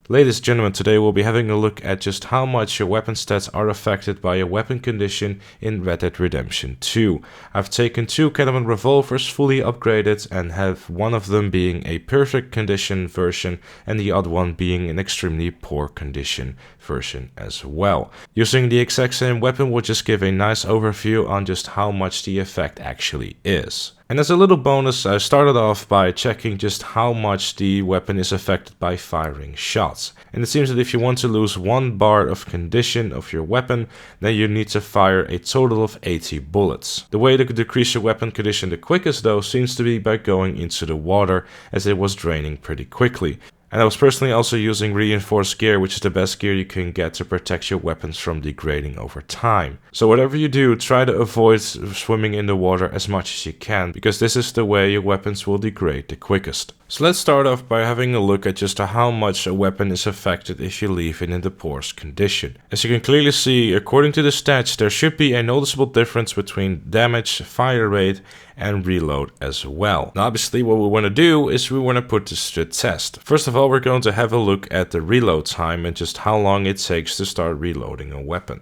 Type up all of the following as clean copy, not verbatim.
Ladies and gentlemen, today we'll be having a look at just how much your weapon stats are affected by a weapon condition in Red Dead Redemption 2. I've taken two Gtamen revolvers fully upgraded and have one of them being a perfect condition version and the other one being an extremely poor condition version as well. Using the exact same weapon will just give a nice overview on just how much the effect actually is. And as a little bonus, I started off by checking just how much the weapon is affected by firing shots. And it seems that if you want to lose 1 bar of condition of your weapon, then you need to fire a total of 80 bullets. The way to decrease your weapon condition the quickest though seems to be by going into the water, as it was draining pretty quickly. And I was personally also using reinforced gear, which is the best gear you can get to protect your weapons from degrading over time. So whatever you do, try to avoid swimming in the water as much as you can, because this is the way your weapons will degrade the quickest. So let's start off by having a look at just how much a weapon is affected if you leave it in the poorest condition. As you can clearly see, according to the stats, there should be a noticeable difference between damage, fire rate, and reload as well. Now obviously what we want to do is we want to put this to the test. First of all, we're going to have a look at the reload time and just how long it takes to start reloading a weapon.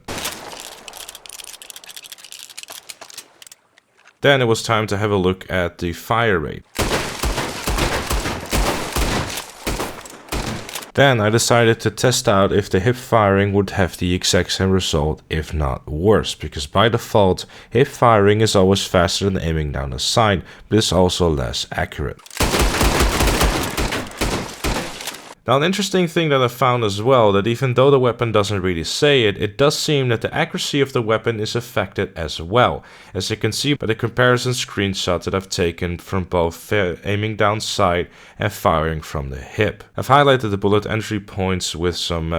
Then it was time to have a look at the fire rate. Then I decided to test out if the hip firing would have the exact same result, if not worse, because by default, hip firing is always faster than aiming down the sight, but it's also less accurate. Now an interesting thing that I found as well, that even though the weapon doesn't really say it, it does seem that the accuracy of the weapon is affected as well, as you can see by the comparison screenshots that I've taken from both aiming down sight and firing from the hip. I've highlighted the bullet entry points with some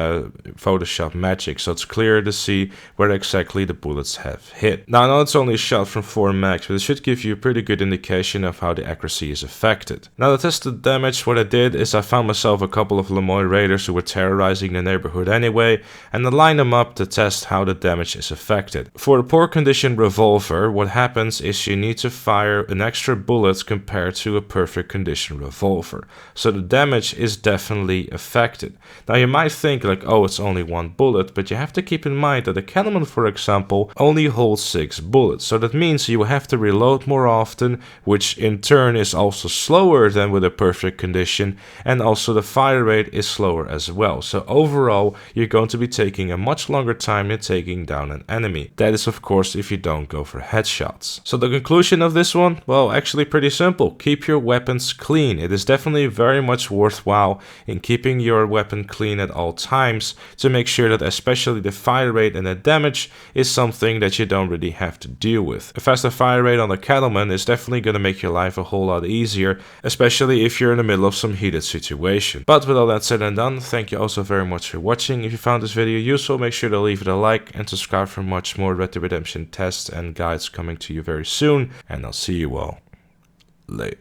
Photoshop magic, so it's clear to see where exactly the bullets have hit. Now I know it's only a shot from 4 max, but it should give you a pretty good indication of how the accuracy is affected. Now to test the damage, what I did is I found myself a couple of Lemoyne raiders who were terrorizing the neighborhood anyway, and I lined them up to test how the damage is affected. For the poor condition revolver, what happens is you need to fire an extra bullet compared to a perfect condition revolver, so the damage is definitely affected. Now you might think like, oh, it's only 1 bullet, but you have to keep in mind that a Gtamen, for example, only holds 6 bullets, so that means you will have to reload more often, which in turn is also slower than with a perfect condition, and also the fire rate is slower as well. So overall, you're going to be taking a much longer time in taking down an enemy. That is of course if you don't go for headshots. So the conclusion of this one, well, actually pretty simple. Keep your weapons clean. It is definitely very much worthwhile in keeping your weapon clean at all times to make sure that especially the fire rate and the damage is something that you don't really have to deal with. A faster fire rate on the Gtamen is definitely going to make your life a whole lot easier, especially if you're in the middle of some heated situation. But with all that said and done, thank you also very much for watching. If you found this video useful, make sure to leave it a like and subscribe for much more Red Dead Redemption tests and guides coming to you very soon. And I'll see you all later.